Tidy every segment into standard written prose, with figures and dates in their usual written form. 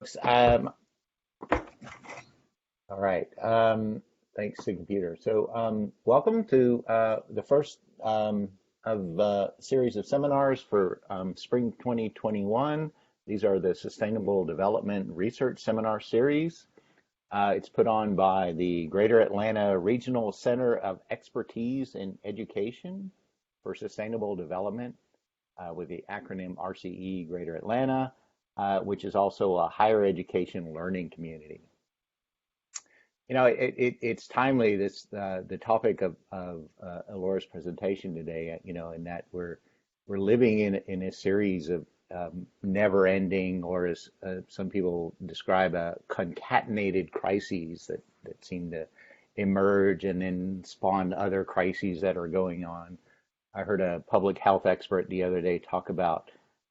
folks. All right. Thanks to computer. So welcome to the first of a series of seminars for spring 2021. These are the Sustainable Development Research Seminar Series. It's put on by the Greater Atlanta Regional Center of Expertise in Education for Sustainable Development with the acronym RCE Greater Atlanta, which is also a higher education learning community. You know, it's timely, the topic of Elora's presentation today, you know, in that we're living in a series of never-ending, or as some people describe, concatenated crises that seem to emerge and then spawn other crises that are going on. I heard a public health expert the other day talk about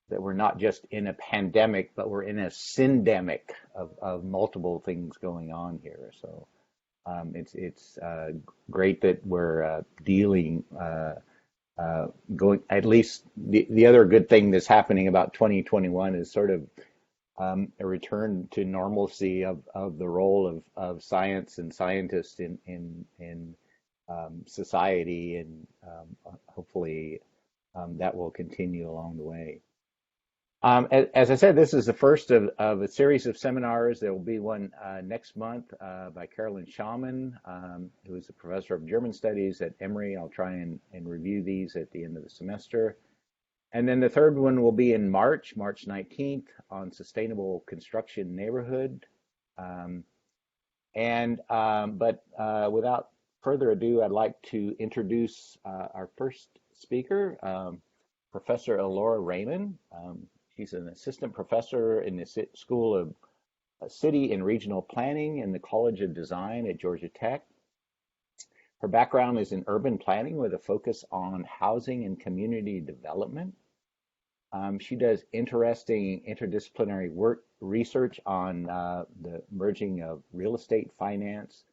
that we're not just in a pandemic, but we're in a syndemic of multiple things going on here. So it's great that we're dealing, going, at least the other good thing that's happening about 2021 is sort of a return to normalcy of the role of science and scientists in society, and hopefully that will continue along the way. As I said, this is the first of a series of seminars. There will be one next month by Carolyn Schaumann, who is a professor of German studies at Emory. I'll try and review these at the end of the semester. And then the third one will be in March 19th, on sustainable construction neighborhood. But without further ado, I'd like to introduce our first speaker, Professor Elora Raymond. She's an assistant professor in the School of City and Regional Planning in the College of Design at Georgia Tech. Her background is in urban planning with a focus on housing and community development. She does interesting interdisciplinary research on the merging of real estate finance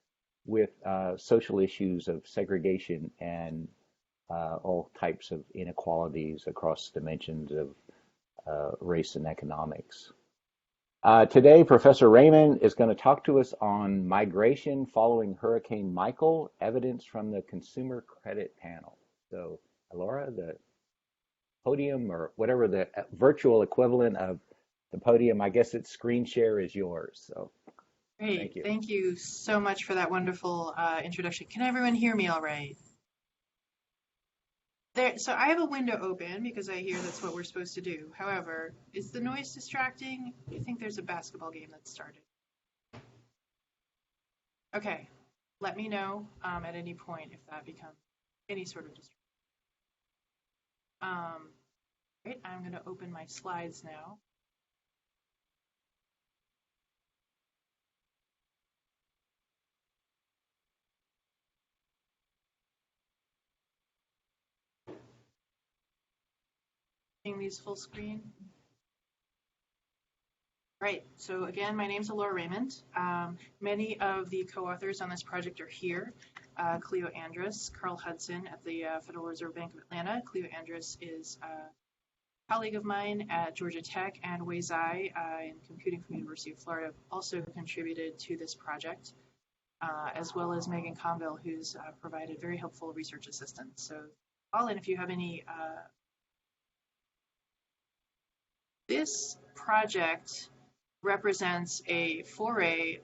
with social issues of segregation and all types of inequalities across dimensions of race and economics. Today, Professor Raymond is going to talk to us on migration following Hurricane Michael, evidence from the Consumer Credit Panel. So, Elora, the podium, or whatever the virtual equivalent of the podium, I guess its screen share is yours. So, great. Thank you. Thank you so much for that wonderful introduction. Can everyone hear me all right? So I have a window open because I hear that's what we're supposed to do. However, is the noise distracting? I think there's a basketball game that started. Okay, let me know at any point if that becomes any sort of distraction. Great, I'm going to open my slides now. These full screen. Right, so again, my name's Elora Raymond. Many of the co-authors on this project are here. Cleo Andrus, Carl Hudson at the Federal Reserve Bank of Atlanta. Cleo Andrus is a colleague of mine at Georgia Tech, and Wei Zai in computing from the University of Florida also contributed to this project, as well as Megan Conville, who's provided very helpful research assistance. So call in if you have any. This project represents a foray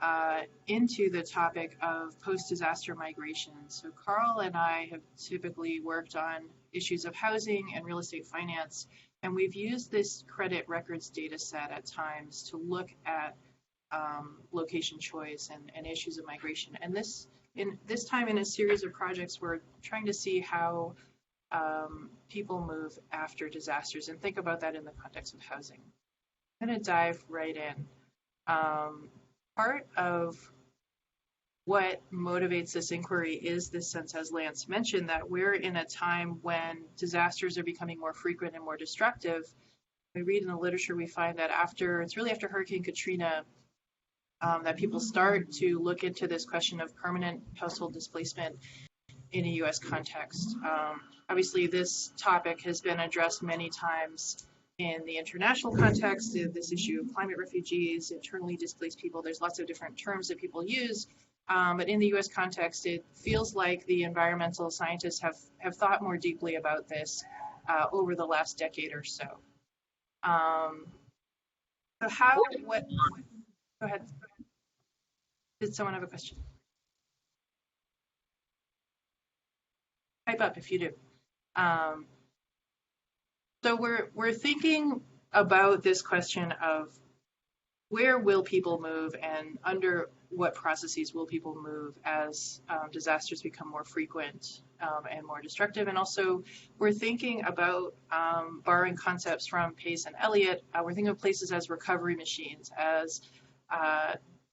into the topic of post-disaster migration. So Carl and I have typically worked on issues of housing and real estate finance, and we've used this credit records data set at times to look at location choice and issues of migration. And this time in a series of projects, we're trying to see how people move after disasters and think about that in the context of housing. I'm going to dive right in. Part of what motivates this inquiry is this sense, as Lance mentioned, that we're in a time when disasters are becoming more frequent and more destructive. We read in the literature, we find that it's really after Hurricane Katrina that people start to look into this question of permanent household displacement in a U.S. context. Obviously, this topic has been addressed many times In the international context, this issue of climate refugees, internally displaced people, there's lots of different terms that people use. But in the US context, it feels like the environmental scientists have thought more deeply about this over the last decade or so. So go ahead. Did someone have a question? Type up if you do. So we're thinking about this question of where will people move and under what processes will people move as disasters become more frequent and more destructive. And also we're thinking about borrowing concepts from Pace and Elliott. We're thinking of places as recovery machines, as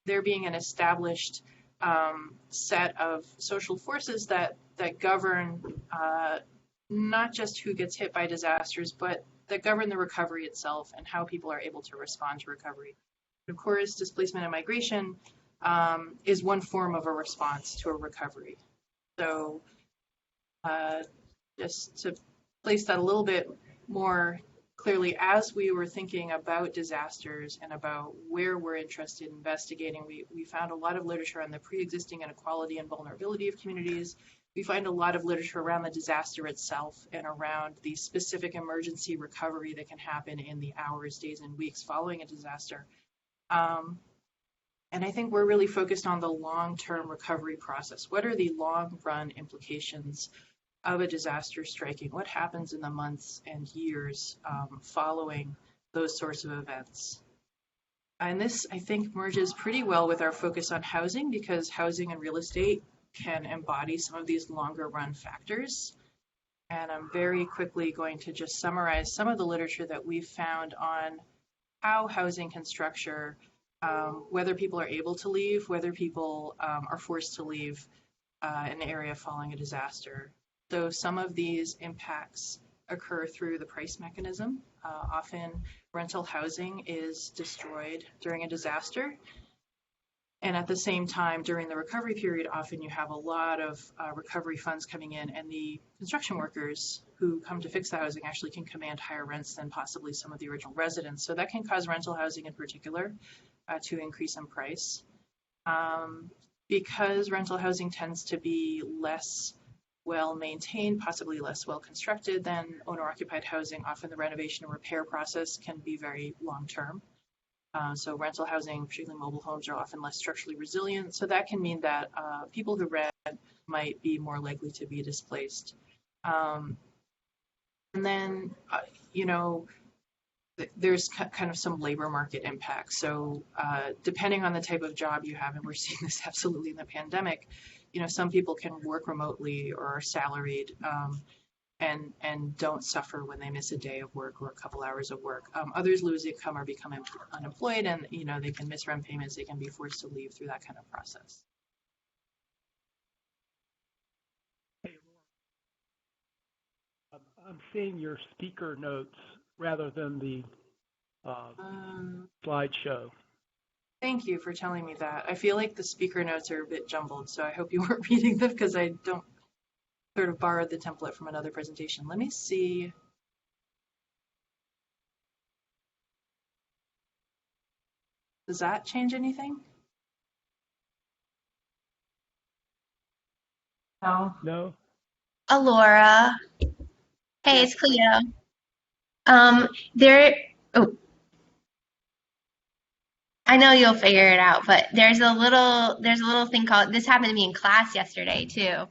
there being an established set of social forces that govern not just who gets hit by disasters, but that govern the recovery itself and how people are able to respond to recovery. Of course, displacement and migration is one form of a response to a recovery. So just to place that a little bit more clearly, as we were thinking about disasters and about where we're interested in investigating, we found a lot of literature on the pre-existing inequality and vulnerability of communities. We find a lot of literature around the disaster itself and around the specific emergency recovery that can happen in the hours, days, and weeks following a disaster. And I think we're really focused on the long-term recovery process. What are the long-run implications of a disaster striking? What happens in the months and years following those sorts of events? And this, I think, merges pretty well with our focus on housing, because housing and real estate can embody some of these longer run factors. And I'm very quickly going to just summarize some of the literature that we've found on how housing can structure whether people are able to leave, whether people are forced to leave an area following a disaster. So some of these impacts occur through the price mechanism. Often rental housing is destroyed during a disaster. And at the same time, during the recovery period, often you have a lot of recovery funds coming in, and the construction workers who come to fix the housing actually can command higher rents than possibly some of the original residents. So that can cause rental housing in particular to increase in price. Because rental housing tends to be less well maintained, possibly less well constructed than owner-occupied housing, often the renovation and repair process can be very long-term. So rental housing, particularly mobile homes, are often less structurally resilient. So that can mean that people who rent might be more likely to be displaced. And then, there's kind of some labor market impact. So depending on the type of job you have, and we're seeing this absolutely in the pandemic, some people can work remotely or are salaried and don't suffer when they miss a day of work or a couple hours of work. Others lose income or become unemployed, and they can miss rent payments. They can be forced to leave through that kind of process. I'm seeing your speaker notes rather than the slideshow. Thank you for telling me that. I feel like the speaker notes are a bit jumbled, so I hope you weren't reading them, because I don't sort of borrowed the template from another presentation. Let me see. Does that change anything? No. No. Elora. Hey, it's Cleo. I know you'll figure it out, but there's a little thing called, this happened to me in class yesterday too.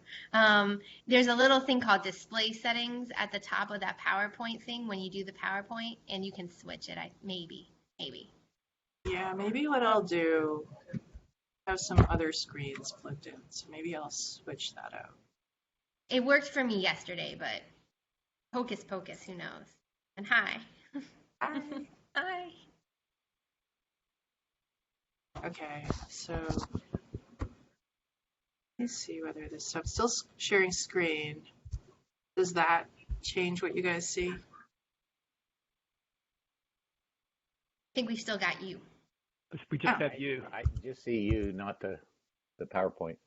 There's a little thing called display settings at the top of that PowerPoint thing when you do the PowerPoint, and you can switch it. Maybe. Yeah, maybe what I'll do, have some other screens plugged in, so maybe I'll switch that out. It worked for me yesterday, but hocus pocus, who knows? And hi. Hi. Hi. Okay, so let's see whether this stuff's still sharing screen. Does that change what you guys see? I think we still got you. We just have you. I just see you, not the PowerPoint.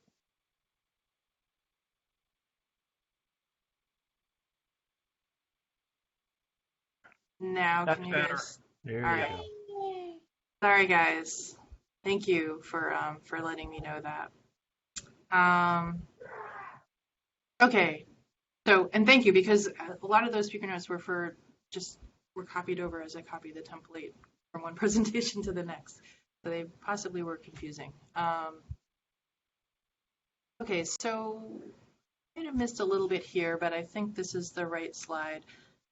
Now, That's can you better. guys? There All you right. go. Sorry, guys. Thank you for letting me know that. Um, okay. So, and thank you, because a lot of those speaker notes were copied over as I copied the template from one presentation to the next. So they possibly were confusing. Okay, so I kind of missed a little bit here, but I think this is the right slide.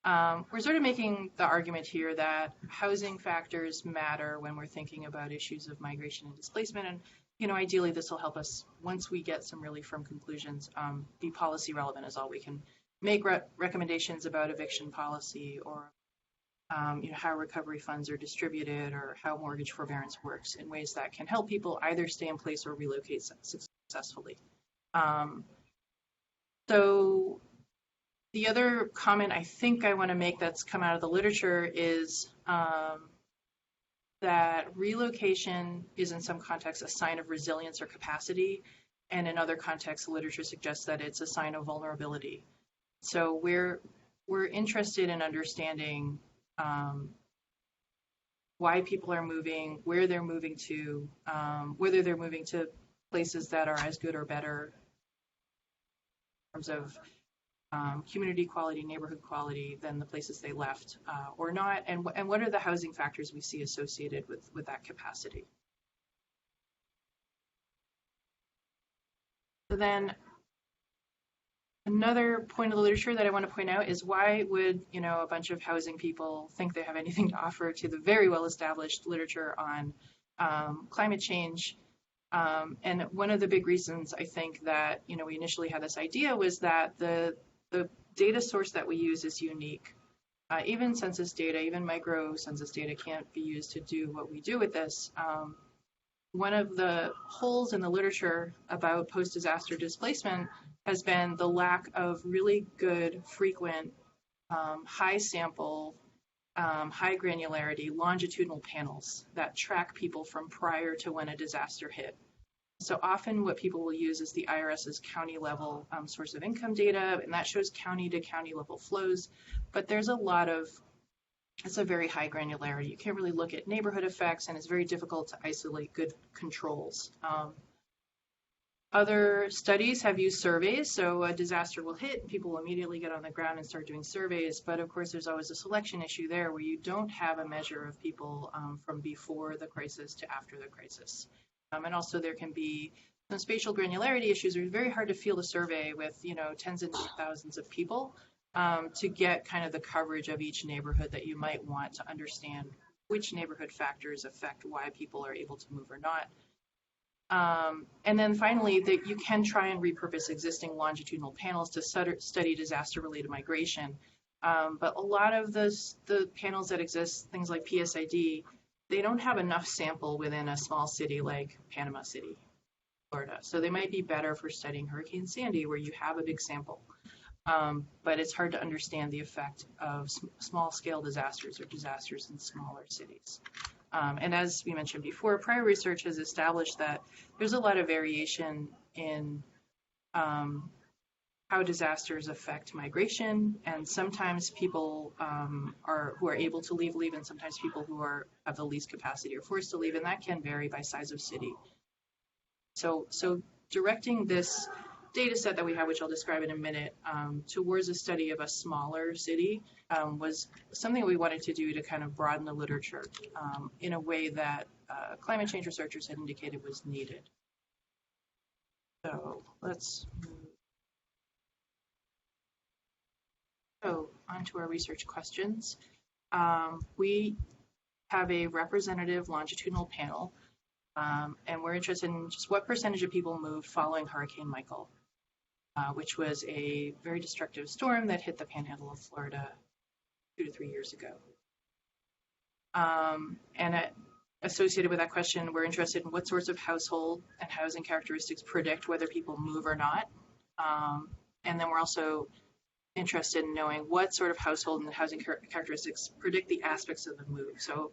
We're sort of making the argument here that housing factors matter when we're thinking about issues of migration and displacement. And, you know, ideally this will help us, once we get some really firm conclusions, be policy relevant is all. We can make recommendations about eviction policy, or you know, how recovery funds are distributed, or how mortgage forbearance works in ways that can help people either stay in place or relocate successfully. So the other comment I think I want to make that's come out of the literature is that relocation is in some contexts a sign of resilience or capacity, and in other contexts, the literature suggests that it's a sign of vulnerability. So we're interested in understanding why people are moving, where they're moving to, whether they're moving to places that are as good or better in terms of community quality, neighborhood quality than the places they left, or not, and what are the housing factors we see associated with that capacity. So then another point of the literature that I want to point out is, why would, you know, a bunch of housing people think they have anything to offer to the very well established literature on climate change? And one of the big reasons I think that, you know, we initially had this idea was that the data source that we use is unique. Even census data, even micro census data can't be used to do what we do with this. One of the holes in the literature about post-disaster displacement has been the lack of really good, frequent, high sample, high granularity, longitudinal panels that track people from prior to when a disaster hit. So often what people will use is the IRS's county level source of income data, and that shows county to county level flows. But there's it's a very high granularity. You can't really look at neighborhood effects, and it's very difficult to isolate good controls. Other studies have used surveys. So a disaster will hit, people will immediately get on the ground and start doing surveys. But of course, there's always a selection issue there where you don't have a measure of people from before the crisis to after the crisis. And also there can be some spatial granularity issues. It's very hard to field a survey with, you know, tens of thousands of people to get kind of the coverage of each neighborhood that you might want to understand which neighborhood factors affect why people are able to move or not. And then finally, that you can try and repurpose existing longitudinal panels to study disaster-related migration. But a lot of the panels that exist, things like PSID, they don't have enough sample within a small city like Panama City, Florida. So they might be better for studying Hurricane Sandy, where you have a big sample. But it's hard to understand the effect of small-scale disasters or disasters in smaller cities. And as we mentioned before, prior research has established that there's a lot of variation in how disasters affect migration, and sometimes people who are able to leave, and sometimes people who have the least capacity are forced to leave, and that can vary by size of city. So directing this data set that we have, which I'll describe in a minute, towards a study of a smaller city was something we wanted to do to kind of broaden the literature in a way that climate change researchers had indicated was needed. So let's move. So on to our research questions. We have a representative longitudinal panel, and we're interested in just what percentage of people moved following Hurricane Michael, which was a very destructive storm that hit the panhandle of Florida 2 to 3 years ago. Associated with that question, we're interested in what sorts of household and housing characteristics predict whether people move or not. And then we're also interested in knowing what sort of household and housing characteristics predict the aspects of the move. So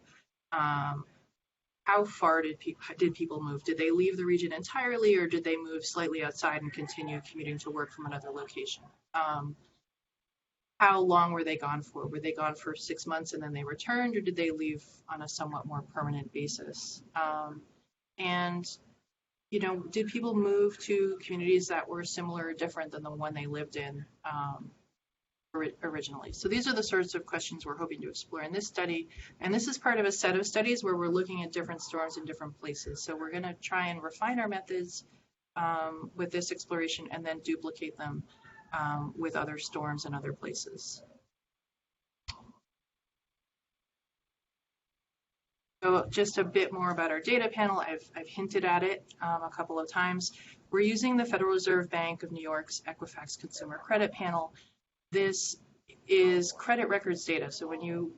how far did people move? Did they leave the region entirely, or did they move slightly outside and continue commuting to work from another location? how long were they gone for? Were they gone for 6 months and then they returned, or did they leave on a somewhat more permanent basis? And did people move to communities that were similar or different than the one they lived in originally? So these are the sorts of questions we're hoping to explore in this study. And this is part of a set of studies where we're looking at different storms in different places. So we're going to try and refine our methods with this exploration and then duplicate them with other storms in other places. So just a bit more about our data panel. I've hinted at it a couple of times. We're using the Federal Reserve Bank of New York's Equifax Consumer Credit Panel. This is credit records data. So when you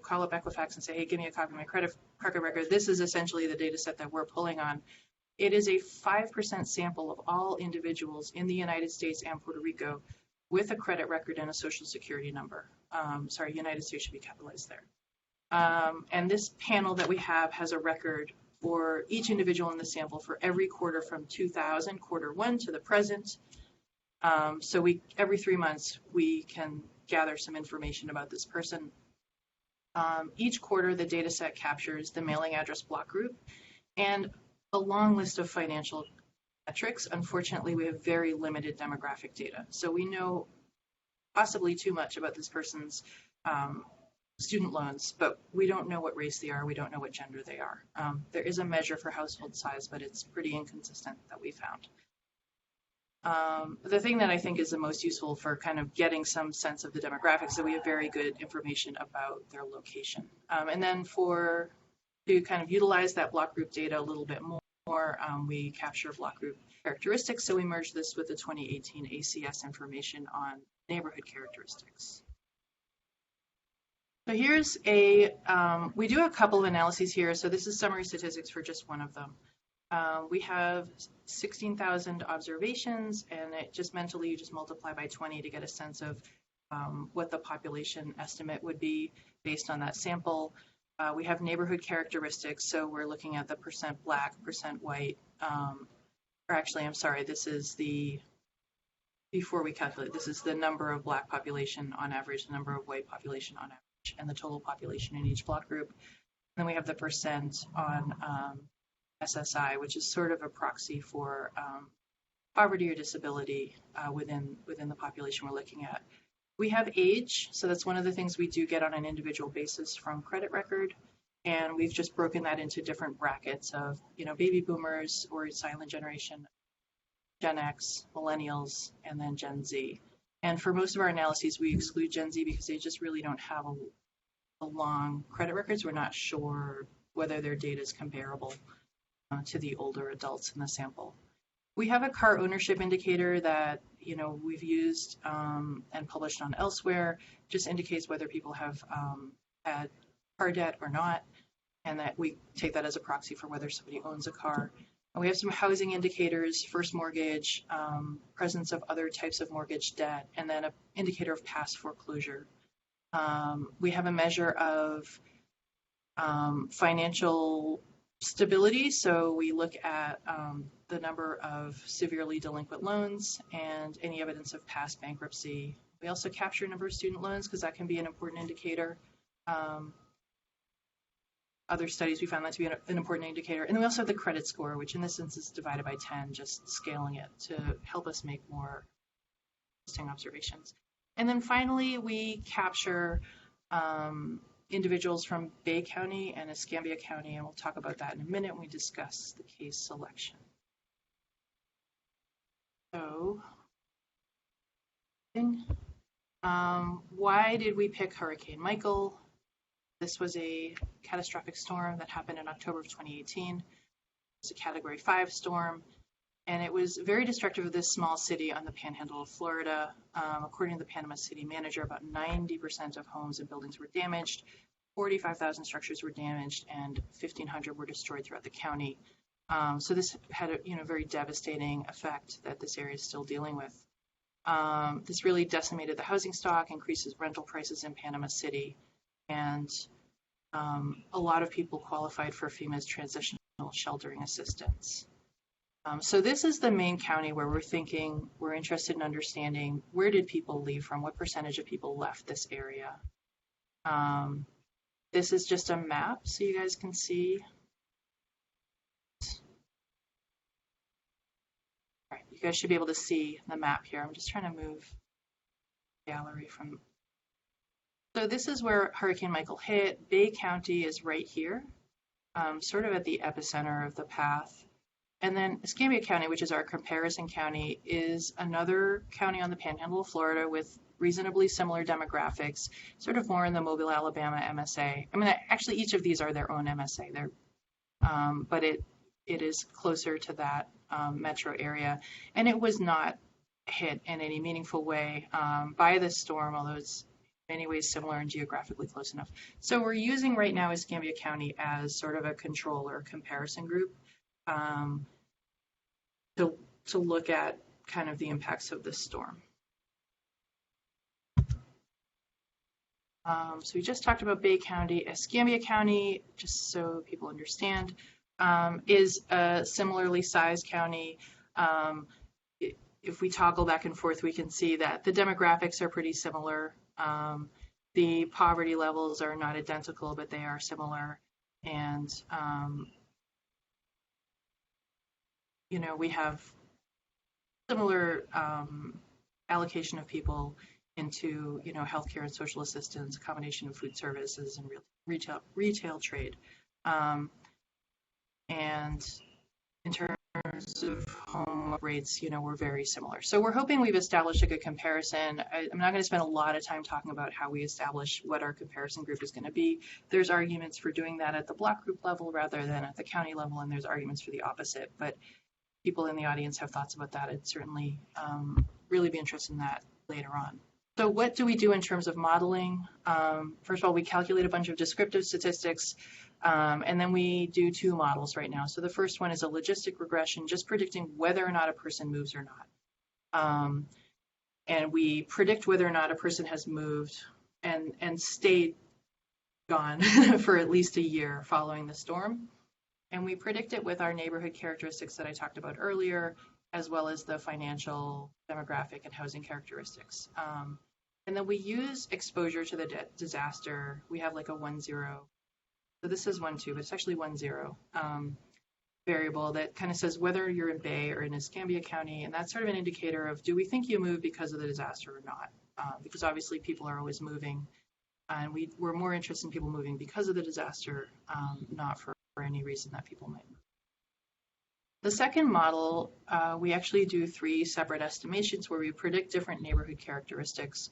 call up Equifax and say, hey, give me a copy of my credit record, this is essentially the data set that we're pulling on. It is a 5% sample of all individuals in the United States and Puerto Rico with a credit record and a social security number. Sorry, United States should be capitalized there. And this panel that we have has a record for each individual in the sample for every quarter from 2000, quarter one, to the present. So every 3 months, we can gather some information about this person. Each quarter, the data set captures the mailing address block group and a long list of financial metrics. Unfortunately, we have very limited demographic data. So we know possibly too much about this person's student loans, but we don't know what race they are. We don't know what gender they are. There is a measure for household size, but it's pretty inconsistent that we found. The thing that I think is the most useful for kind of getting some sense of the demographics, so we have very good information about their location. And then to kind of utilize that block group data a little bit more, we capture block group characteristics. So we merge this with the 2018 ACS information on neighborhood characteristics. So here's we do a couple of analyses here. So this is summary statistics for just one of them. We have 16,000 observations, and it just mentally, you just multiply by 20 to get a sense of what the population estimate would be based on that sample. We have neighborhood characteristics, so we're looking at the percent black, percent white, or actually, I'm sorry, this is before we calculate, this is the number of black population on average, the number of white population on average, and the total population in each block group. And then we have the percent on SSI, which is sort of a proxy for poverty or disability within the population we're looking at. We have age, so that's one of the things we do get on an individual basis from credit record, and we've just broken that into different brackets of, baby boomers or silent generation, Gen X, millennials, and then Gen Z. And for most of our analyses, we exclude Gen Z because they just really don't have a long credit records. We're not sure whether their data is comparable to the older adults in the sample. We have a car ownership indicator that we've used and published on elsewhere. Just indicates whether people have had car debt or not, and that we take that as a proxy for whether somebody owns a car. And we have some housing indicators: first mortgage, presence of other types of mortgage debt, and then an indicator of past foreclosure. We have a measure of financial stability, so we look at the number of severely delinquent loans and any evidence of past bankruptcy. We also capture a number of student loans because that can be an important indicator. Other studies, we found that to be an important indicator. And then we also have the credit score, which in this instance is divided by 10, just scaling it to help us make more interesting observations. And then finally, we capture individuals from Bay County and Escambia County, and we'll talk about that in a minute when we discuss the case selection. So, why did we pick Hurricane Michael? This was a catastrophic storm that happened in October of 2018. It's a Category 5 storm, and it was very destructive of this small city on the panhandle of Florida. According to the Panama City manager, about 90% of homes and buildings were damaged, 45,000 structures were damaged, and 1,500 were destroyed throughout the county. So this had a very devastating effect that this area is still dealing with. This really decimated the housing stock, increases rental prices in Panama City, and a lot of people qualified for FEMA's transitional sheltering assistance. So this is the main county where we're interested in understanding where did people leave from, what percentage of people left this area. This is just a map so you guys can see. All right, you guys should be able to see the map here. I'm just trying to move the gallery from. So this is where Hurricane Michael hit. Bay County is right here, sort of at the epicenter of the path. And then Escambia County, which is our comparison county, is another county on the panhandle of Florida with reasonably similar demographics, sort of more in the Mobile, Alabama MSA. I mean, actually, each of these are their own MSA. But it is closer to that metro area. And it was not hit in any meaningful way by this storm, although it's in many ways similar and geographically close enough. So we're using right now Escambia County as sort of a control or comparison group. To look at kind of the impacts of this storm. So we just talked about Bay County. Escambia County, just so people understand, is a similarly sized county. If we toggle back and forth, we can see that the demographics are pretty similar. The poverty levels are not identical, but they are similar. And you know, we have similar allocation of people into, you know, healthcare and social assistance, a combination of food services and retail trade. And in terms of home rates, you know, we're very similar. So we're hoping we've established a good comparison. I'm not going to spend a lot of time talking about how we establish what our comparison group is going to be. There's arguments for doing that at the block group level rather than at the county level, and there's arguments for the opposite. But people in the audience have thoughts about that. I'd certainly really be interested in that later on. So what do we do in terms of modeling? First of all, we calculate a bunch of descriptive statistics, and then we do two models right now. So the first one is a logistic regression, just predicting whether or not a person moves or not. And we predict whether or not a person has moved and stayed gone for at least a year following the storm. And we predict it with our neighborhood characteristics that I talked about earlier, as well as the financial, demographic, and housing characteristics. And then we use exposure to the disaster. We have like a 1-0. So this is 1-2, but it's actually 1-0 variable that kind of says whether you're in Bay or in Escambia County. And that's sort of an indicator of, do we think you moved because of the disaster or not? Because obviously people are always moving. And we're more interested in people moving because of the disaster, not for any reason that people might move. The second model, we actually do 3 separate estimations where we predict different neighborhood characteristics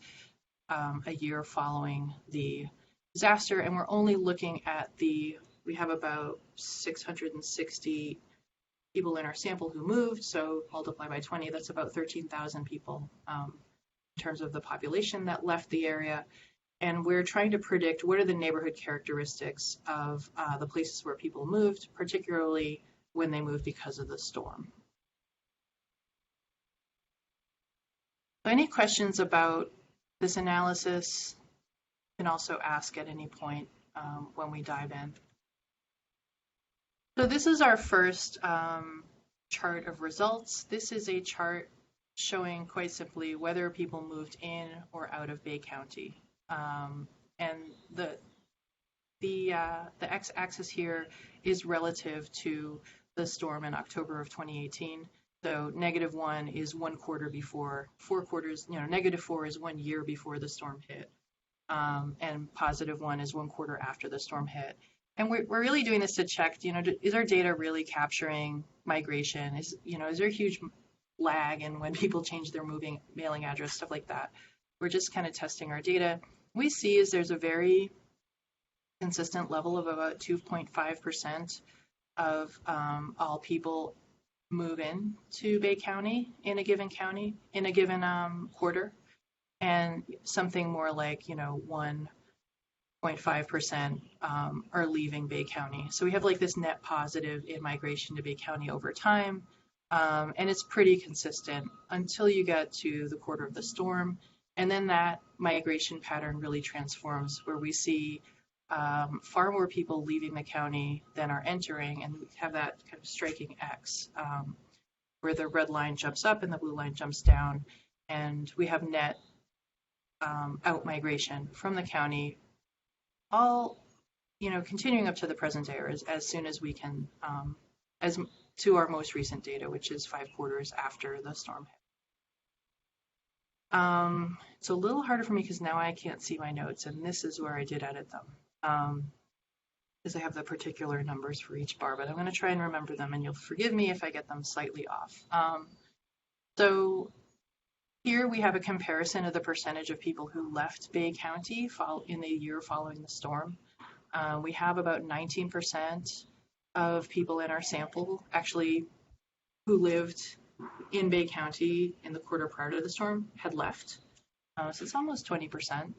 a year following the disaster, and we're only looking at we have about 660 people in our sample who moved, so multiply by 20, that's about 13,000 people in terms of the population that left the area. And we're trying to predict what are the neighborhood characteristics of the places where people moved, particularly when they moved because of the storm. So any questions about this analysis can also ask at any point when we dive in. So this is our first chart of results. This is a chart showing quite simply whether people moved in or out of Bay County. And the x-axis here is relative to the storm in October of 2018. So -1 is 1 quarter before, 4 quarters, you know, -4 is 1 year before the storm hit. And +1 is 1 quarter after the storm hit. And we're really doing this to check, you know, is our data really capturing migration? Is there a huge lag in when people change their mailing address, stuff like that? We're just kind of testing our data. We see is there's a very consistent level of about 2.5% of all people move in to Bay County in a given quarter, and something more like 1.5% are leaving Bay County. So we have like this net positive in migration to Bay County over time, and it's pretty consistent until you get to the quarter of the storm, and then that migration pattern really transforms, where we see far more people leaving the county than are entering, and we have that kind of striking X. where the red line jumps up and the blue line jumps down. And we have net out migration from the county, all, continuing up to the present day, or as soon as we can, as to our most recent data, which is 5 quarters after the storm hit. It's a little harder for me because now I can't see my notes, and this is where I did edit them. Because I have the particular numbers for each bar, but I'm going to try and remember them, and you'll forgive me if I get them slightly off. So here we have a comparison of the percentage of people who left Bay County in the year following the storm. We have about 19% of people in our sample actually who lived in Bay County in the quarter prior to the storm had left. So it's almost 20%.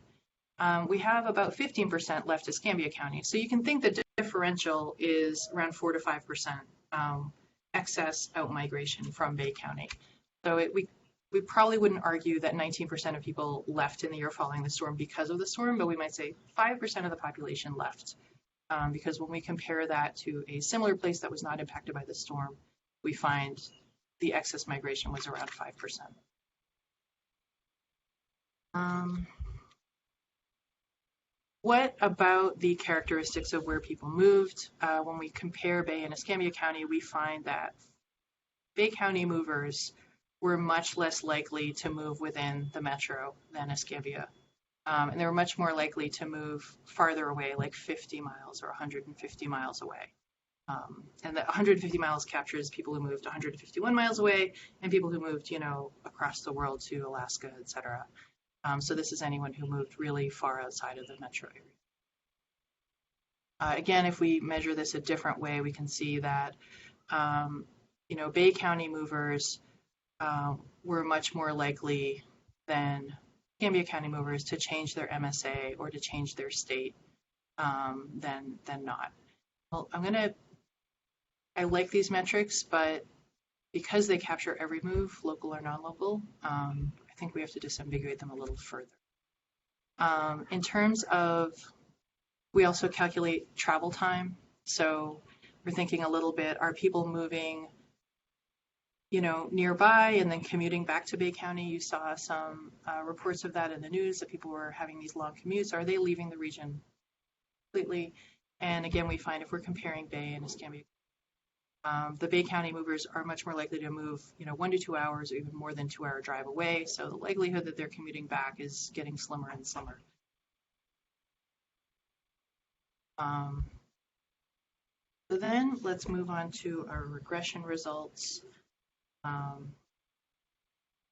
We have about 15% left Escambia County. So you can think the differential is around 4 to 5% excess out-migration from Bay County. So we probably wouldn't argue that 19% of people left in the year following the storm because of the storm, but we might say 5% of the population left. Because when we compare that to a similar place that was not impacted by the storm, we find the excess migration was around 5%. What about the characteristics of where people moved? When we compare Bay and Escambia County, we find that Bay County movers were much less likely to move within the metro than Escambia. And they were much more likely to move farther away, like 50 miles or 150 miles away. And the 150 miles captures people who moved 151 miles away and people who moved, across the world to Alaska, et cetera. So this is anyone who moved really far outside of the metro area. Again, if we measure this a different way, we can see that, Bay County movers were much more likely than Escambia County movers to change their MSA or to change their state than not. Well, I like these metrics, but because they capture every move, local or non-local, I think we have to disambiguate them a little further. In terms of, we also calculate travel time. So we're thinking a little bit, are people moving nearby and then commuting back to Bay County? You saw some reports of that in the news, that people were having these long commutes. Are they leaving the region completely? And again, we find if we're comparing Bay and Escambia, the Bay County movers are much more likely to move, 1 to 2 hours or even more than 2 hour drive away. So the likelihood that they're commuting back is getting slimmer and slimmer. So then let's move on to our regression results.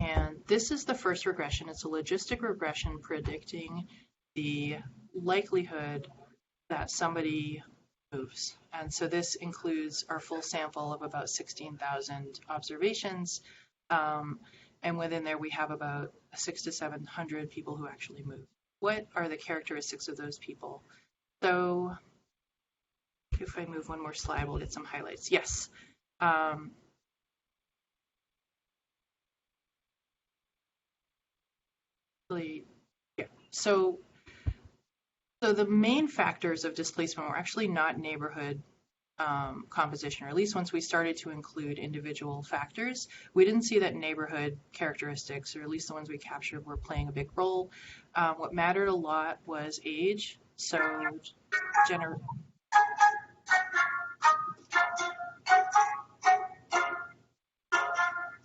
And this is the first regression. It's a logistic regression predicting the likelihood that somebody moves. And so this includes our full sample of about 16,000 observations. And within there, we have about 600 to 700 people who actually move. What are the characteristics of those people? So if I move one more slide, we'll get some highlights. Yes. Yeah. So the main factors of displacement were actually not neighborhood composition, or at least once we started to include individual factors, we didn't see that neighborhood characteristics, or at least the ones we captured, were playing a big role. What mattered a lot was age. So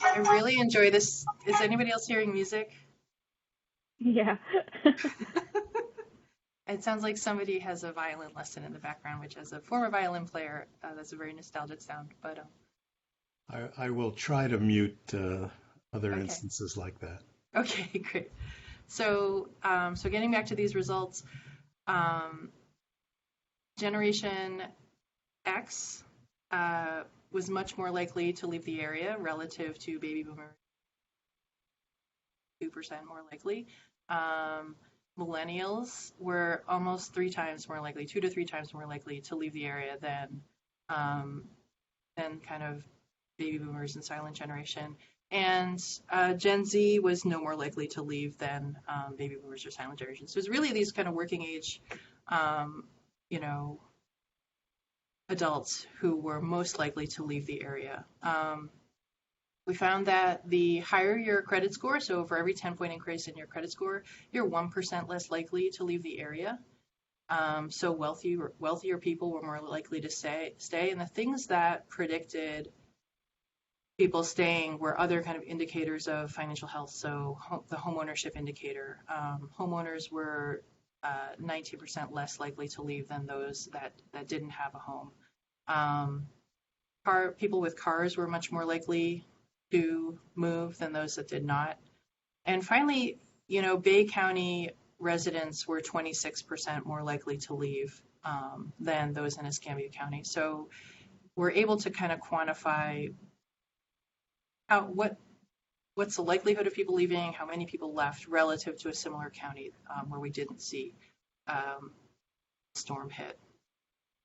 I really enjoy this. Is anybody else hearing music? Yeah. It sounds like somebody has a violin lesson in the background, which, as a former violin player, that's a very nostalgic sound. But I will try to mute other instances like that. Okay, great. So getting back to these results, Generation X was much more likely to leave the area relative to baby boomers, 2% more likely. Millennials were almost 3 times more likely, 2 to 3 times more likely to leave the area than kind of baby boomers and silent generation. And Gen Z was no more likely to leave than baby boomers or silent generation. So it's really these kind of working age, adults who were most likely to leave the area. We found that the higher your credit score, so for every 10-point increase in your credit score, you're 1% less likely to leave the area. So wealthier people were more likely to stay. And the things that predicted people staying were other kind of indicators of financial health. So the homeownership indicator, homeowners were 19% less likely to leave than those that didn't have a home. People with cars were much more likely to move than those that did not. And finally, Bay County residents were 26% more likely to leave than those in Escambia County. So we're able to kind of quantify what's the likelihood of people leaving, how many people left relative to a similar county where we didn't see storm hit.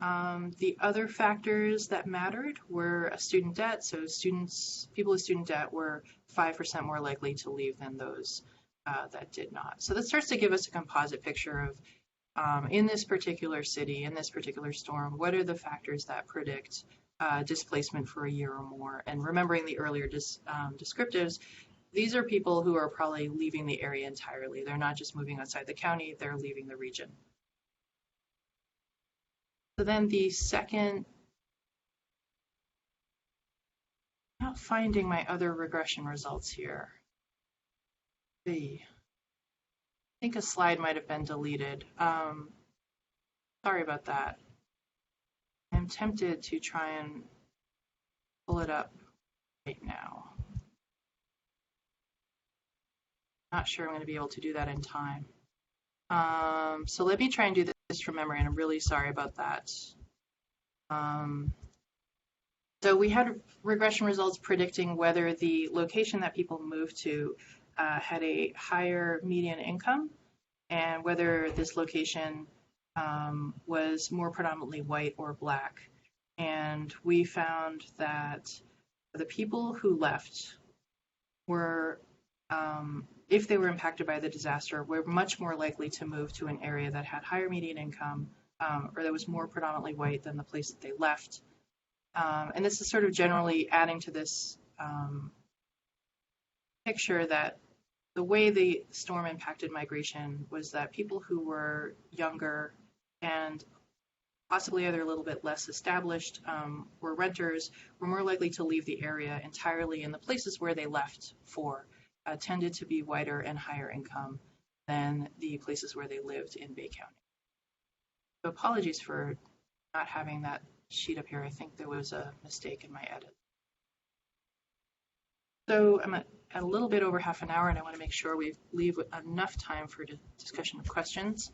The other factors that mattered were student debt. So people with student debt were 5% more likely to leave than those that did not. So that starts to give us a composite picture of, in this particular city, in this particular storm, what are the factors that predict displacement for a year or more? And remembering the earlier descriptives, these are people who are probably leaving the area entirely. They're not just moving outside the county, they're leaving the region. So then the second, not finding my other regression results here. I think a slide might have been deleted. Sorry about that. I'm tempted to try and pull it up right now. Not sure I'm going to be able to do that in time. So let me try and do this from memory, and I'm really sorry about that. So we had regression results predicting whether the location that people moved to had a higher median income, and whether this location was more predominantly white or black. And we found that the people who left were, if they were impacted by the disaster, were much more likely to move to an area that had higher median income or that was more predominantly white than the place that they left. And this is sort of generally adding to this picture that the way the storm impacted migration was that people who were younger and possibly either a little bit less established were renters were more likely to leave the area entirely, and the places where they left for tended to be whiter and higher income than the places where they lived in Bay County. So apologies for not having that sheet up here. I think there was a mistake in my edit. So I'm at a little bit over half an hour, and I want to make sure we leave enough time for discussion of questions.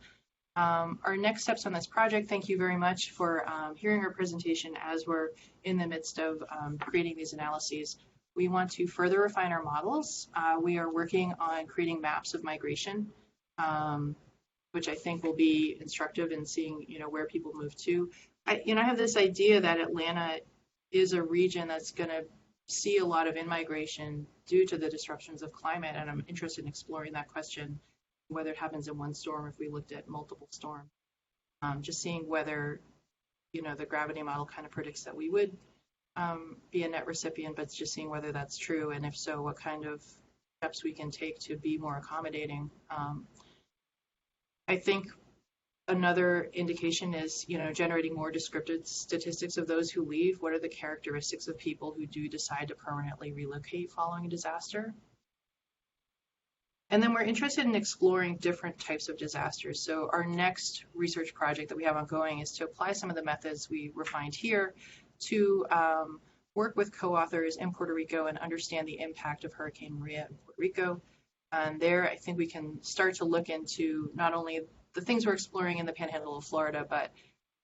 Our next steps on this project, thank you very much for hearing our presentation as we're in the midst of creating these analyses. We want to further refine our models. We are working on creating maps of migration, which I think will be instructive in seeing, where people move to. I have this idea that Atlanta is a region that's going to see a lot of in-migration due to the disruptions of climate, and I'm interested in exploring that question, whether it happens in one storm, if we looked at multiple storms. Just seeing whether, the gravity model kind of predicts that we would be a net recipient, but just seeing whether that's true, and if so, what kind of steps we can take to be more accommodating. I think another indication is, generating more descriptive statistics of those who leave. What are the characteristics of people who do decide to permanently relocate following a disaster? And then we're interested in exploring different types of disasters. So our next research project that we have ongoing is to apply some of the methods we refined here to work with co-authors in Puerto Rico and understand the impact of Hurricane Maria in Puerto Rico. And there, I think we can start to look into not only the things we're exploring in the Panhandle of Florida, but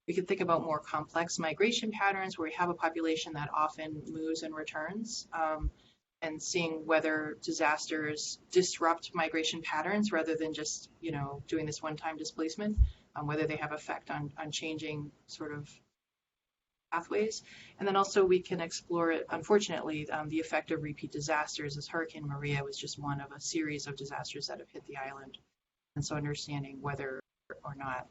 we could think about more complex migration patterns where we have a population that often moves and returns, and seeing whether disasters disrupt migration patterns rather than just, doing this one-time displacement, whether they have effect on changing sort of pathways. And then also we can explore it, unfortunately, the effect of repeat disasters, as Hurricane Maria was just one of a series of disasters that have hit the island. And so understanding whether or not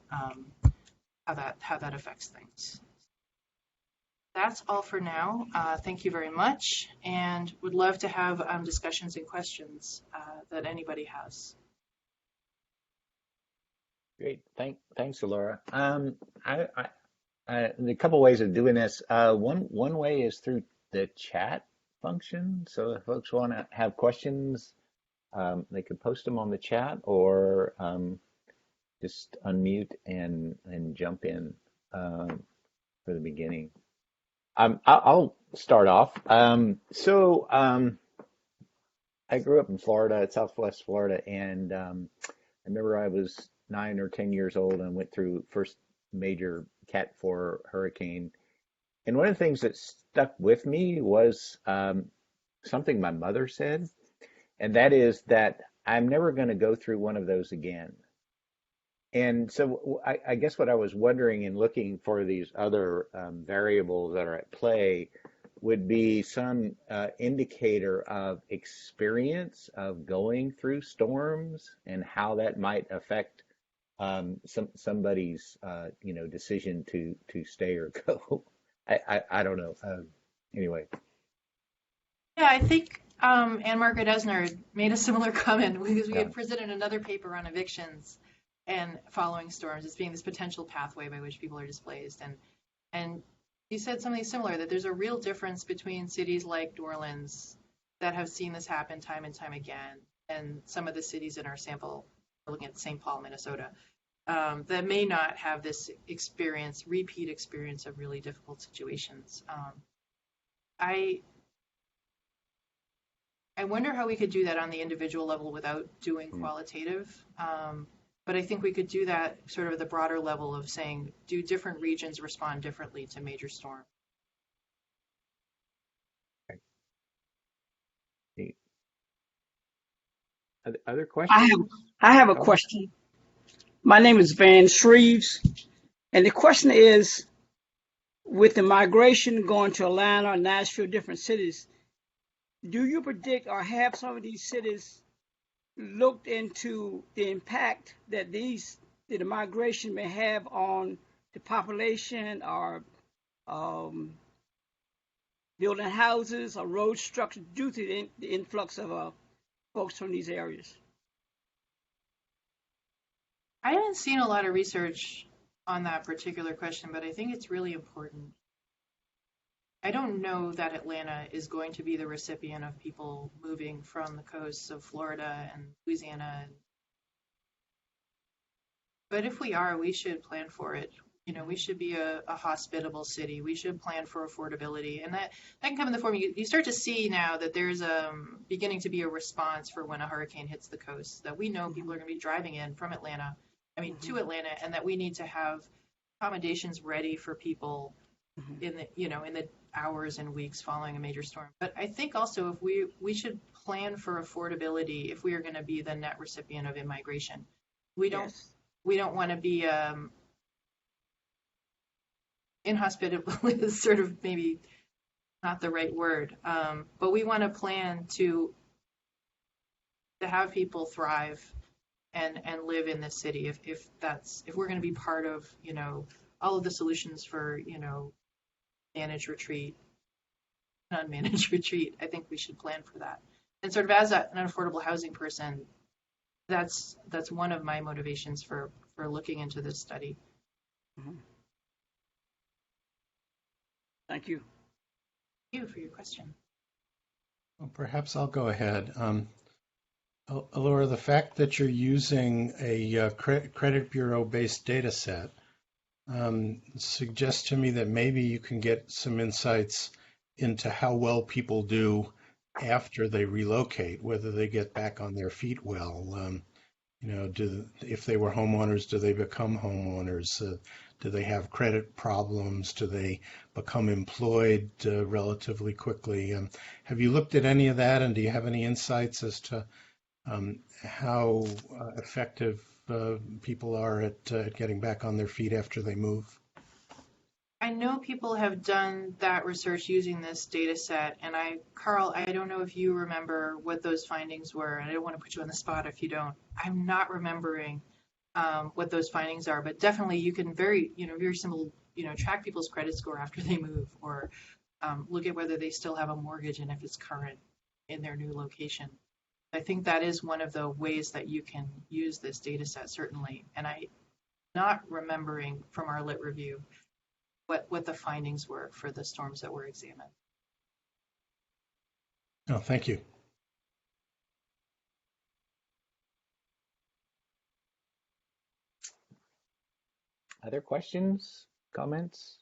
how that affects things. that's all for now. Thank you very much, and would love to have discussions and questions that anybody has. Great. Thanks, Elora. A couple ways of doing this. One way is through the chat function. So if folks want to have questions, they could post them on the chat, or just unmute and jump in for the beginning. I'll start off. I grew up in Florida, Southwest Florida, and I remember I was 9 or 10 years old and went through first major Cat 4 hurricane. And one of the things that stuck with me was something my mother said, and that is that I'm never going to go through one of those again. And so I guess what I was wondering in looking for these other variables that are at play would be some indicator of experience of going through storms and how that might affect somebody's decision to stay or go. I don't know. Anyway. Yeah, I think Anne Margaret Esner made a similar comment because we had presented another paper on evictions and following storms as being this potential pathway by which people are displaced. And he said something similar, that there's a real difference between cities like New Orleans that have seen this happen time and time again, and some of the cities in our sample, we're looking at St. Paul, Minnesota, that may not have this repeat experience of really difficult situations. I wonder how we could do that on the individual level without doing qualitative. But I think we could do that sort of at the broader level of saying, do different regions respond differently to major storm? Okay. Other questions? I have a question. My name is Van Shreves, and the question is, with the migration going to Atlanta or Nashville, different cities, do you predict or have some of these cities looked into the impact that the migration may have on the population, or building houses or road structure due to the influx of folks from these areas? I haven't seen a lot of research on that particular question, but I think it's really important. I don't know that Atlanta is going to be the recipient of people moving from the coasts of Florida and Louisiana. But if we are, we should plan for it. We should be a hospitable city. We should plan for affordability. And that can come in the form, you start to see now that there's beginning to be a response for when a hurricane hits the coast, that we know people are going to be driving in from Atlanta, to Atlanta, and that we need to have accommodations ready for people in the hours and weeks following a major storm. But I think also if we should plan for affordability if we are going to be the net recipient of immigration. We don't want to be inhospitable is sort of maybe not the right word, but we want to plan to have people thrive and live in this city if we're going to be part of all of the solutions for managed retreat, unmanaged retreat. I think we should plan for that. And sort of as an affordable housing person, that's one of my motivations for looking into this study. Mm-hmm. Thank you. Thank you for your question. Well, perhaps I'll go ahead. Elora, the fact that you're using a credit bureau-based data set suggests to me that maybe you can get some insights into how well people do after they relocate, whether they get back on their feet well. If they were homeowners, do they become homeowners? Do they have credit problems? Do they become employed relatively quickly? Have you looked at any of that, and do you have any insights as to how effective people are at getting back on their feet after they move? I know people have done that research using this data set, and Carl, I don't know if you remember what those findings were, and I don't want to put you on the spot if you don't. I'm not remembering what those findings are, but definitely you can very track people's credit score after they move, or look at whether they still have a mortgage and if it's current in their new location. I think that is one of the ways that you can use this data set, certainly. And I'm not remembering from our lit review what the findings were for the storms that were examined. Oh, thank you. Other questions, comments?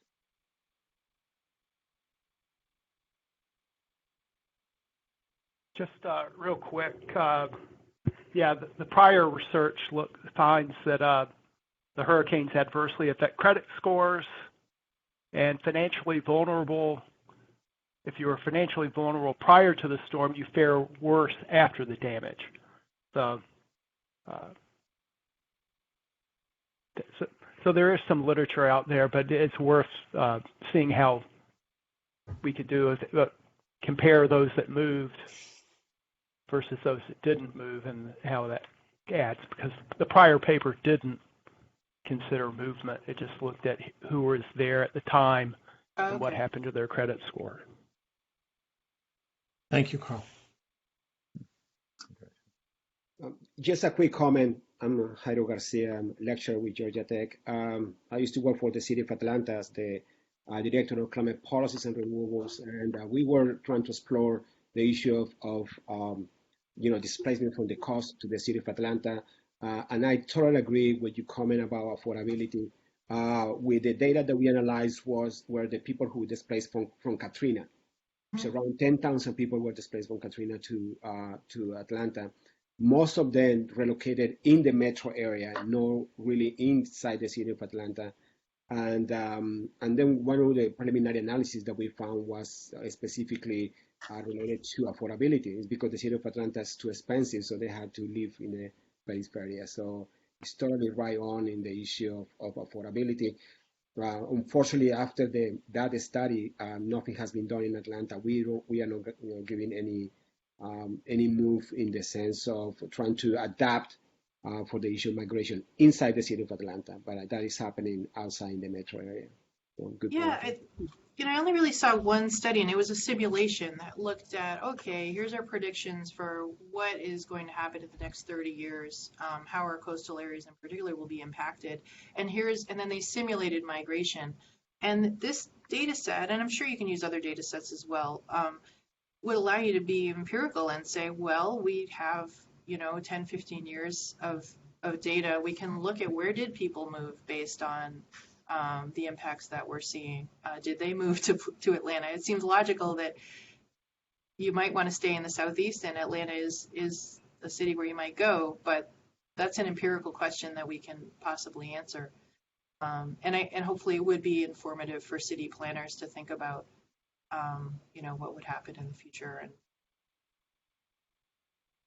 Just real quick, the prior research finds that the hurricanes adversely affect credit scores and financially vulnerable. If you were financially vulnerable prior to the storm, you fare worse after the damage. So there is some literature out there, but it's worth seeing how we could do compare those that moved versus those that didn't move, and how that adds, because the prior paper didn't consider movement. It just looked at who was there at the time and what happened to their credit score. Thank you, Carl. Just a quick comment. I'm Jairo Garcia, I'm a lecturer with Georgia Tech. I used to work for the City of Atlanta as the Director of Climate Policies and Renewables, and we were trying to explore the issue of displacement from the coast to the City of Atlanta. And I totally agree with your comment about affordability. With the data that we analyzed were the people who were displaced from Katrina. So around 10,000 people were displaced from Katrina to Atlanta. Most of them relocated in the metro area, not really inside the City of Atlanta. And then one of the preliminary analysis that we found was specifically related to affordability. It's because the City of Atlanta is too expensive, so they had to live in the periphery. So it's totally right on in the issue of affordability. Unfortunately, after that study, nothing has been done in Atlanta. We are not giving any move in the sense of trying to adapt for the issue of migration inside the City of Atlanta, but that is happening outside in the metro area. So good point. I only really saw one study, and it was a simulation that looked at, okay, here's our predictions for what is going to happen in the next 30 years, how our coastal areas in particular will be impacted, and then they simulated migration. And this data set, and I'm sure you can use other data sets as well, would allow you to be empirical and say, well, we have 10, 15 years of data. We can look at where did people move based on the impacts that we're seeing. Did they move to Atlanta? It seems logical that you might want to stay in the Southeast, and Atlanta is a city where you might go, but that's an empirical question that we can possibly answer. And hopefully it would be informative for city planners to think about, what would happen in the future.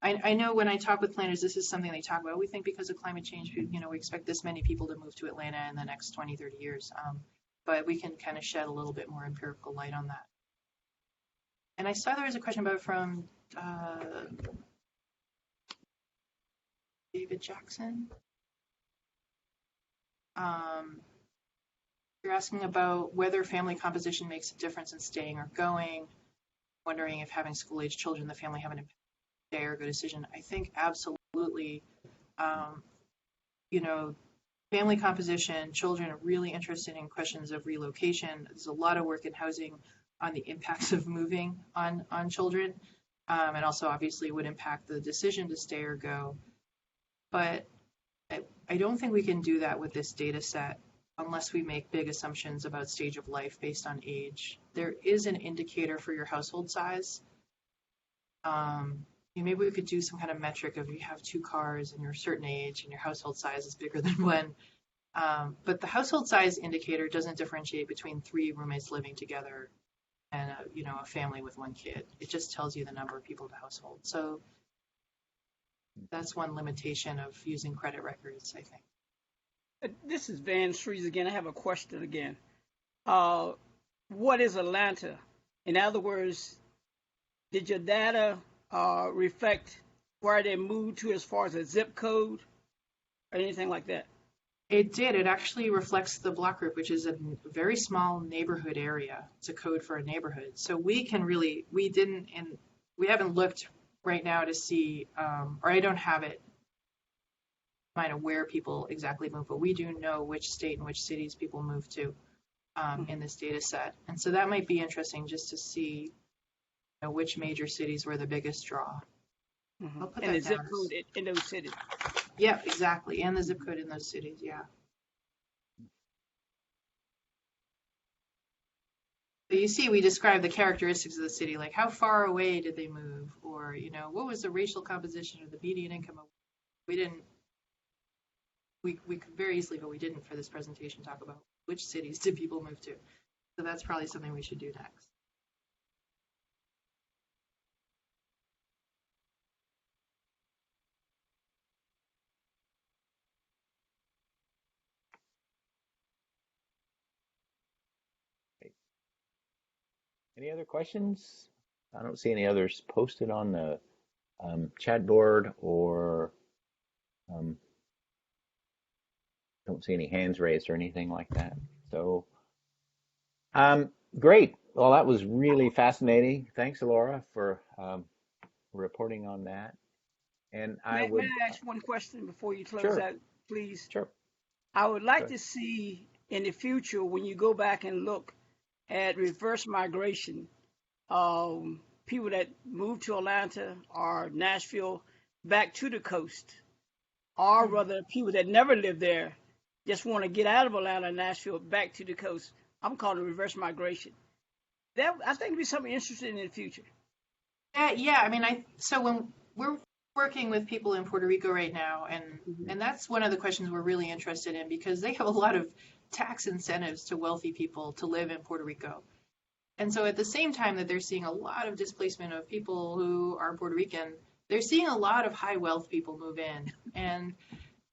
And I know when I talk with planners, this is something they talk about. We think because of climate change, we expect this many people to move to Atlanta in the next 20, 30 years. But we can kind of shed a little bit more empirical light on that. And I saw there was a question about from David Jackson. You're asking about whether family composition makes a difference in staying or going, wondering if having school-age children in the family have an impact on stay or go decision. I think absolutely, family composition, children are really interested in questions of relocation. There's a lot of work in housing on the impacts of moving on children, and also obviously would impact the decision to stay or go. But I don't think we can do that with this data set unless we make big assumptions about stage of life based on age. There is an indicator for your household size. Maybe we could do some kind of metric of you have 2 cars and you're a certain age and your household size is bigger than 1. But the household size indicator doesn't differentiate between 3 roommates living together and a family with 1 kid. It just tells you the number of people in the household. So that's one limitation of using credit records, I think. This is Van Shreves again. I have a question again. What is Atlanta? In other words, did your data reflect where they moved to as far as a zip code or anything like that? It did. It actually reflects the block group, which is a very small neighborhood area. It's a code for a neighborhood. So we can really, we didn't, and we haven't looked right now to see, or I don't have it in mind of where people exactly move, but we do know which state and which cities people move to in this data set. And so that might be interesting just to see which major cities were the biggest draw. I'll put And the that zip down. code in those cities. Yeah, exactly. And the zip code in those cities, yeah. So you see, we describe the characteristics of the city, like how far away did they move, or what was the racial composition or the median income. We didn't. We could very easily, but we didn't for this presentation talk about which cities did people move to. So that's probably something we should do next. Any other questions? I don't see any others posted on the chat board, or don't see any hands raised or anything like that. So, great. Well, that was really fascinating. Thanks, Elora, for reporting on that. And I May would, I ask one question before you close sure, out, please? sure. I would like Good. to see in the future when you go back and look at reverse migration, people that move to Atlanta or Nashville back to the coast, or rather people that never lived there just want to get out of Atlanta and Nashville back to the coast. I'm calling it reverse migration. That I think would be something interesting in the future. Yeah. I mean, so when we're working with people in Puerto Rico right now, and that's one of the questions we're really interested in because they have a lot of tax incentives to wealthy people to live in Puerto Rico. And so at the same time that they're seeing a lot of displacement of people who are Puerto Rican, they're seeing a lot of high wealth people move in.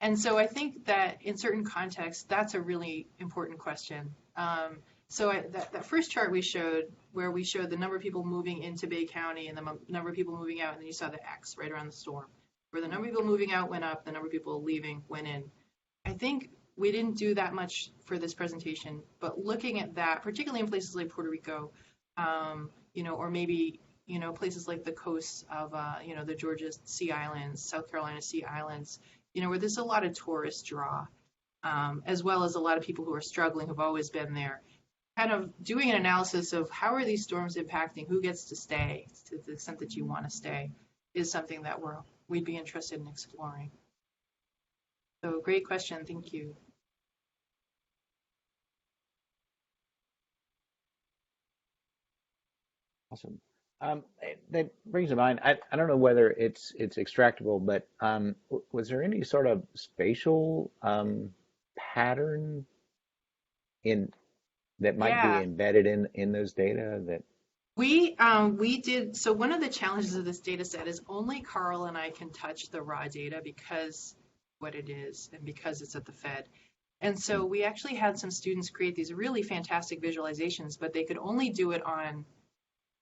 And so I think that in certain contexts, that's a really important question. So that first chart we showed, where we showed the number of people moving into Bay County and the number of people moving out, and then you saw the X right around the storm, where the number of people moving out went up, the number of people leaving went in. I think we didn't do that much for this presentation, but looking at that, particularly in places like Puerto Rico, or maybe, places like the coasts of, the Georgia Sea Islands, South Carolina Sea Islands, where there's a lot of tourist draw, as well as a lot of people who are struggling, who've always been there. Kind of doing an analysis of how are these storms impacting who gets to stay to the extent that you want to stay is something that we'd be interested in exploring. So great question. Thank you. Awesome. That brings to mind, I don't know whether it's extractable, but was there any sort of spatial pattern in that might be Yeah. embedded in those data that We did, so one of the challenges of this data set is only Carl and I can touch the raw data because what it is and because it's at the Fed. And so we actually had some students create these really fantastic visualizations, but they could only do it on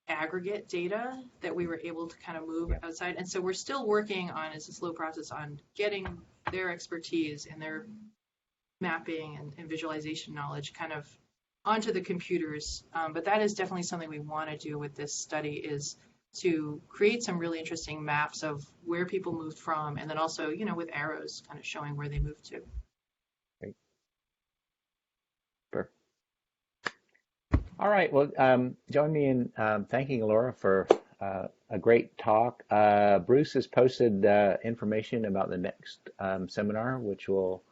aggregate data that we were able to kind of move outside. And so we're still working on, it's a slow process, on getting their expertise and their mapping and visualization knowledge kind of onto the computers. But that is definitely something we want to do with this study, is to create some really interesting maps of where people moved from, and then also, with arrows kind of showing where they moved to. Great. Sure. All right. Well, join me in thanking Elora for a great talk. Bruce has posted information about the next seminar, which will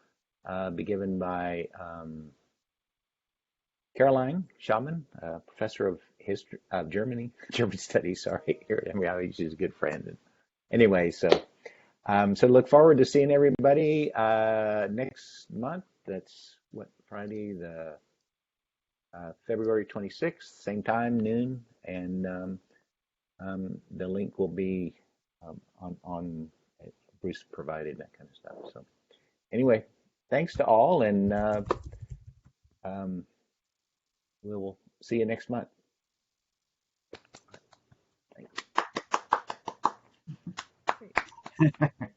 be given by Caroline Schaumann, professor of history of German studies. Sorry, I mean, she's a good friend. And anyway, so look forward to seeing everybody next month. That's Friday, the February 26th, same time, noon, and the link will be on Bruce provided, that kind of stuff. So anyway, thanks to all, and we will see you next month. Thanks.